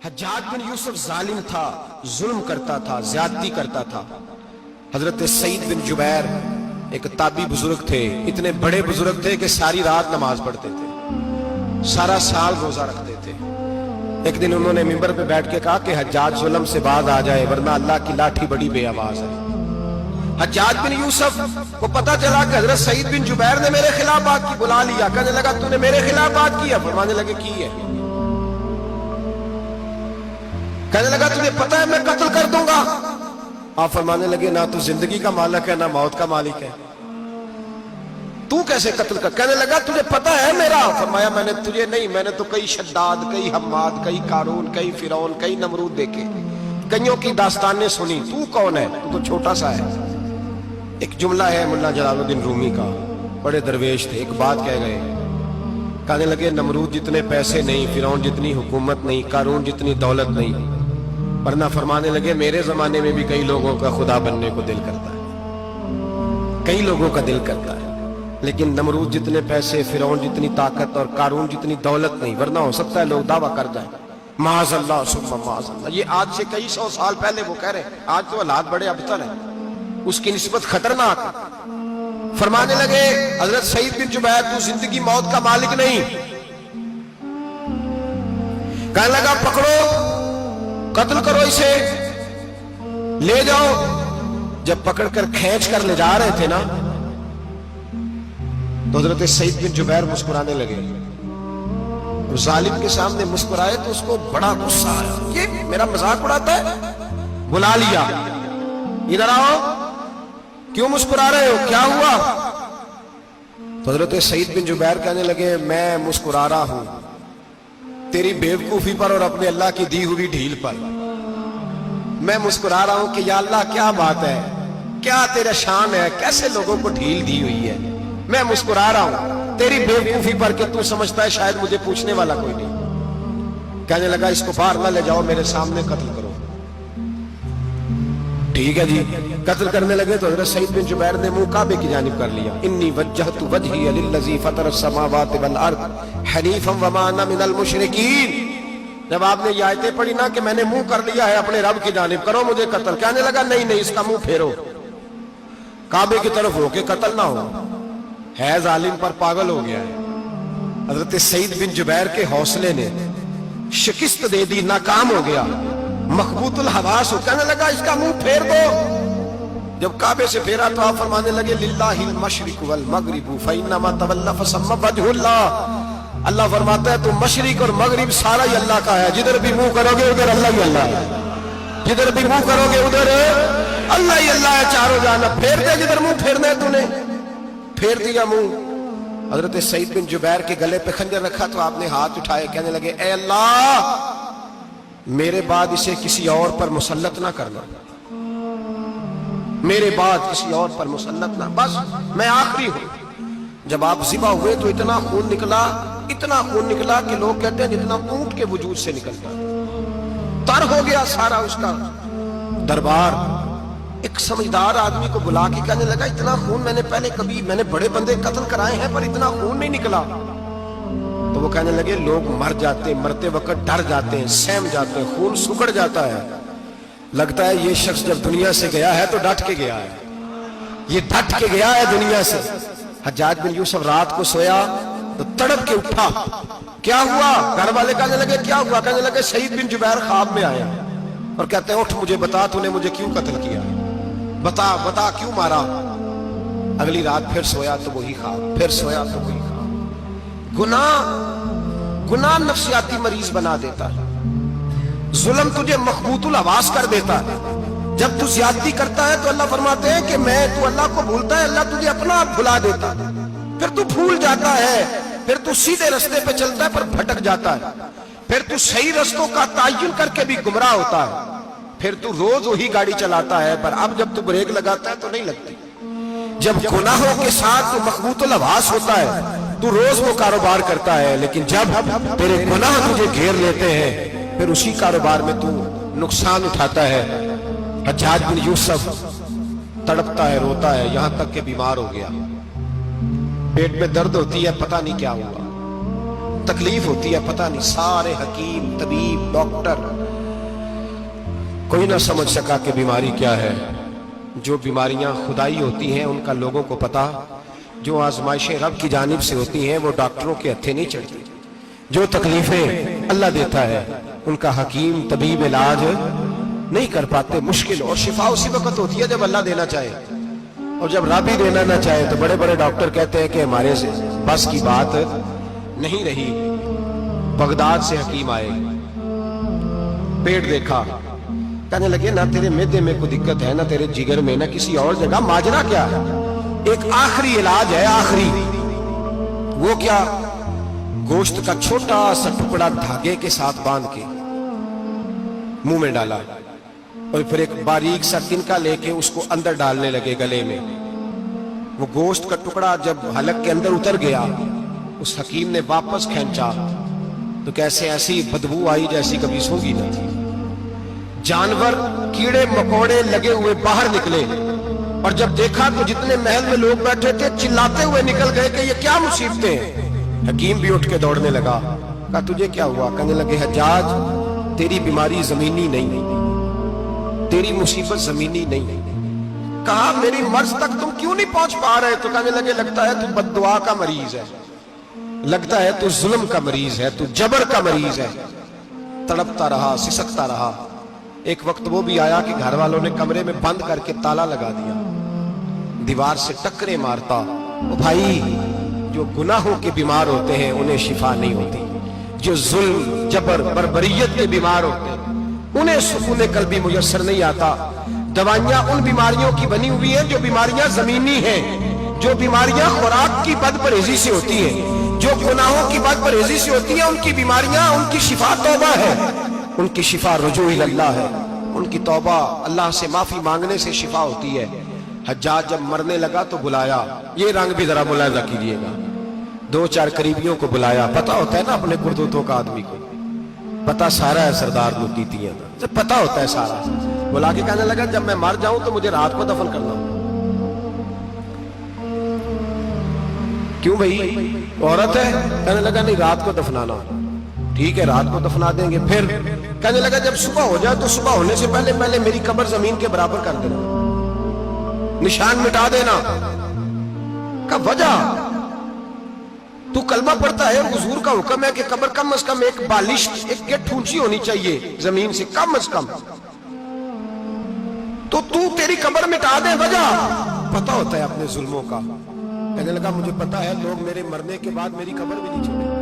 حجاج بن یوسف ظالم تھا، ظلم کرتا تھا، زیادتی کرتا تھا۔ حضرت سعید بن جبیر ایک تابعی بزرگ تھے، اتنے بڑے بزرگ تھے کہ ساری رات نماز پڑھتے تھے، سارا سال روزہ رکھتے تھے۔ ایک دن انہوں نے ممبر پہ بیٹھ کے کہا کہ حجاج ظلم سے باز آ جائے ورنہ اللہ کی لاٹھی بڑی بے آواز ہے۔ حجاج بن یوسف کو پتا چلا کہ حضرت سعید بن جبیر نے میرے خلاف بات کی، بلا لیا، کہنے لگا تو نے میرے خلاف بات کی ہے؟ فرمانے لگے کی ہے۔ کہنے لگا تجھے پتا ہے میں قتل کر دوں گا؟ آپ فرمانے لگے نہ تو زندگی کا مالک ہے نہ موت کا مالک ہے، تو کیسے قتل کر؟ کہنے لگا تجھے پتا ہے میرا؟ فرمایا میں نے تجھے نہیں، میں نے تو کئی شداد، کئی حماد، کئی قارون، کئی فرعون، کئی نمرود دیکھے، کئیوں کی داستانیں سنی، تو کون ہے؟ تو چھوٹا سا ہے۔ ایک جملہ ہے مولانا جلال الدین رومی کا، بڑے درویش تھے، ایک بات کہہ گئے، کہنے لگے نمرود جتنے پیسے نہیں، فرعون جتنی حکومت نہیں، قارون جتنی دولت نہیں، ورنہ فرمانے لگے میرے زمانے میں بھی کئی لوگوں کا خدا بننے کو دل کرتا ہے، کئی لوگوں کا دل کرتا ہے، لیکن نمرود جتنے پیسے، فرعون جتنی طاقت اور قارون جتنی دولت نہیں، ورنہ ہو سکتا ہے لوگ دعویٰ کر جائیں معاذ اللہ ثم معاذ اللہ۔ یہ آج سے کئی سو سال پہلے وہ کہہ رہے ہیں، آج تو حالات بڑے ابتر ہیں، اس کی نسبت خطرناک۔ فرمانے لگے حضرت سعید بن جبیر تو زندگی موت کا مالک نہیں۔ کہنے لگا پکڑو، قتل کرو اسے، لے جاؤ۔ جب پکڑ کر کھینچ کر لے جا رہے تھے نا تو حضرت سعید بن جبیر مسکرانے لگے، اور ظالم کے سامنے مسکرائے تو اس کو بڑا غصہ آیا، یہ میرا مذاق اڑاتا ہے؟ بلا لیا، ادھر آؤ، کیوں مسکرا رہے ہو، کیا ہوا؟ تو حضرت سعید بن جبیر کہنے لگے میں مسکرا رہا ہوں تیری بیوقوفی پر اور اپنے اللہ کی دی ہوئی ڈھیل پر۔ میں مسکرا رہا ہوں کہ یا اللہ کیا بات ہے، کیا تیرا شان ہے، کیسے لوگوں کو ڈھیل دی ہوئی ہے۔ میں مسکرا رہا ہوں تیری بیوقوفی پر کہ تو سمجھتا ہے شاید مجھے پوچھنے والا کوئی نہیں۔ کہنے لگا اس کو باہر نہ لے جاؤ، میرے سامنے قتل کرو۔ ٹھیک ہے جی، قتل کرنے لگے تو حضرت سعید بن جبیر نے منہ کعبے کی جانب کر لیا، انی وجہت وجہی للذی فطر السماوات والارض حنیفا وما انا من المشرکین۔ جب آپ نے یہ آیتیں پڑھی نا کہ میں نے منہ کر لیا ہے اپنے رب کی جانب، کرو مجھے قتل، کہنے لگا نہیں نہیں، اس کا منہ پھیرو، کعبے کی طرف ہو کے قتل نہ ہو، ہے ظالم پر پاگل ہو گیا ہے۔ حضرت سعید بن جبیر کے حوصلے نے شکست دے دی، ناکام ہو گیا، مخبوط الحواس ہو، کہنے لگا اس کا منہ پھیر دو۔ جب کعبے سے پھیرا تو آپ فرمانے لگے للہ المشرق والمغرب فإنما تولى فثم وجه اللہ۔ اللہ فرماتا ہے تو مشرق اور مغرب سارا ہی اللہ کا ہے، جدھر بھی منہ کرو گے ادھر اللہ ہی اللہ ہے، جدھر بھی منہ کرو گے ادھر اللہ ہی اللہ ہے، چاروں جانب پھیر دے، جدھر منہ پھیرنا ہے تو نے پھیر دیا منہ۔ حضرت سعید بن جبیر کے گلے پہ خنجر رکھا تو آپ نے ہاتھ اٹھائے، کہنے لگے اے اللہ میرے بعد اسے کسی اور پر مسلط نہ کرنا، میرے بعد کسی اور پر مسلط نہ، بس میں آخری ہوں۔ جب آپ ذبح ہوئے تو اتنا خون نکلا، اتنا خون نکلا کہ لوگ کہتے ہیں جتنا اونٹ کے وجود سے نکلتا، تر ہو گیا سارا اس کا دربار۔ ایک سمجھدار آدمی کو بلا کے کہنے لگا اتنا خون میں نے پہلے کبھی، میں نے بڑے بندے قتل کرائے ہیں پر اتنا خون نہیں نکلا۔ تو وہ کہنے لگے لوگ مر جاتے، مرتے وقت ڈر جاتے ہیں، سہم جاتے ہیں، خون سکڑ جاتا ہے، لگتا ہے یہ شخص جب دنیا سے گیا ہے تو ڈٹ کے گیا ہے، یہ ڈٹ کے گیا ہے دنیا سے۔ حجاج بن یوسف رات کو سویا تو تڑپ کے اٹھا، کیا ہوا؟ گھر والے کہنے لگے کیا ہوا؟ کہنے لگے سعید بن جبیر خواب میں آیا اور کہتے ہیں اٹھ مجھے بتا تو نے مجھے کیوں قتل کیا، بتا بتا کیوں مارا۔ اگلی رات پھر سویا تو وہی خواب، پھر سویا تو وہی خواب۔ گناہ نفسیاتی مریض بنا دیتا ہے، ظلم تجھے مخبوط الحواس کر دیتا ہے۔ جب تو زیادتی کرتا ہے تو اللہ فرماتے ہیں کہ میں، تو اللہ کو بھولتا ہے اللہ تجھے اپنا آپ بھلا دیتا، پھر تو بھول جاتا ہے، پھر تو سیدھے رستے پہ چلتا ہے پر بھٹک جاتا ہے، پھر تو صحیح رستوں کا تعین کر کے بھی گمراہ ہوتا ہے، پھر تو روز وہی گاڑی چلاتا ہے پر اب جب تو بریک لگاتا ہے تو نہیں لگتی۔ جب گناہوں کے ساتھ تو مخبوط الحواس ہوتا ہے تو روز وہ کاروبار کرتا ہے، لیکن جب تیرے گناہ تجھے گھیر لیتے ہیں پھر اسی کاروبار میں تو نقصان اٹھاتا ہے۔ حجاج بن یوسف تڑپتا ہے، روتا ہے، یہاں تک کہ بیمار ہو گیا، پیٹ میں درد ہوتی ہے، پتہ نہیں کیا ہوا۔ تکلیف ہوتی ہے پتہ نہیں. سارے حکیم طبیب ڈاکٹر کوئی نہ سمجھ سکا کہ بیماری کیا ہے. جو بیماریاں خدائی ہوتی ہیں ان کا لوگوں کو پتا, جو آزمائشیں رب کی جانب سے ہوتی ہیں وہ ڈاکٹروں کے ہتھے نہیں چڑھتی. جو تکلیفیں اللہ دیتا ہے ان کا حکیم طبیب علاج نہیں کر پاتے, مشکل. اور شفا اسی وقت ہوتی ہے جب اللہ دینا چاہے, اور جب رب ہی دینا نہ چاہے تو بڑے بڑے ڈاکٹر کہتے ہیں کہ ہمارے سے بس کی بات نہیں رہی. بغداد سے حکیم آئے, پیٹ دیکھا, کہنے لگے نہ تیرے معدے میں کوئی دقت ہے, نہ تیرے جگر میں, نہ کسی اور جگہ. ماجرا کیا ہے؟ ایک آخری علاج ہے, آخری. وہ کیا؟ گوشت کا چھوٹا سا ٹکڑا دھاگے کے ساتھ باندھ کے منہ میں ڈالا, اور پھر ایک باریک سا تنکا لے کے اس کو اندر ڈالنے لگے گلے میں. وہ گوشت کا ٹکڑا جب حلق کے اندر اتر گیا, اس حکیم نے واپس کھینچا تو کیسے ایسی بدبو آئی جیسی کبھی سونگی نہ تھی. جانور کیڑے مکوڑے لگے ہوئے باہر نکلے, اور جب دیکھا تو جتنے محل میں لوگ بیٹھے تھے چلاتے ہوئے نکل گئے کہ یہ کیا مصیبتیں ہیں. حکیم بھی اٹھ کے دوڑنے لگا. کہا تجھے کیا ہوا؟ کہنے لگے حجاج تیری بیماری زمینی نہیں, تیری مصیبت زمینی نہیں. کہا میری مرض تک تم کیوں نہیں پہنچ پا رہے؟ تو کہنے لگے لگتا ہے تو بد دعا کا مریض ہے, لگتا ہے تو ظلم کا مریض ہے, تو جبر کا مریض ہے. تڑپتا رہا, سسکتا رہا. ایک وقت وہ بھی آیا کہ گھر والوں نے کمرے میں بند کر کے تالا لگا دیا, دیوار سے ٹکرے مارتا. وہ بھائی جو گناہوں کے بیمار ہوتے ہیں انہیں شفا نہیں ہوتی, جو ظلم جبر بربریت کے بیمار ہوتے ہیں انہیں سکون قلبی میسر نہیں آتا. دوائیاں ان بیماریوں کی بنی ہوئی ہیں جو بیماریاں زمینی ہیں, جو بیماریاں خوراک کی بد پرہیزی سے ہوتی ہیں, جو گناہوں کی بد پرہیزی سے ہوتی ہیں. ان کی بیماریاں, ان کی شفا توبہ ہے, ان کی شفا رجوع اللہ ہے, ان کی توبہ اللہ سے معافی مانگنے سے شفا ہوتی ہے. حجاج جب مرنے لگا تو بلایا, یہ رنگ بھی ذرا ملاحظہ کیجئے گا, 2-4 قریبیوں کو بلایا. پتا ہوتا ہے نا اپنے کرتوتوں کا آدمی کو, پتا سارا ہے سردار لوٹیتیاں کا, پتا ہوتا ہے سارا. بلا کے کہنے لگا جب میں مر جاؤں تو مجھے رات کو دفن کرنا. کیوں بھائی عورت ہے؟ کہنے لگا نہیں رات کو دفنانا. ٹھیک ہے رات کو دفنا دیں گے. پھر کہنے لگا جب صبح ہو جائے تو صبح ہونے سے پہلے پہلے میری قبر زمین کے برابر کر دینا, نشان مٹا دینا. کا وجہ تو کلمہ پڑھتا ہے, حضور کا حکم ہے کہ قبر کم از کم ایک بالش, ایک گٹھ اونچی ہونی چاہیے زمین سے کم از کم, تو تیری قبر مٹا دے. وجہ پتا ہوتا ہے اپنے ظلموں کا. کہنے لگا مجھے پتا ہے لوگ میرے مرنے کے بعد میری قبر بھی نہیں چھوڑیں.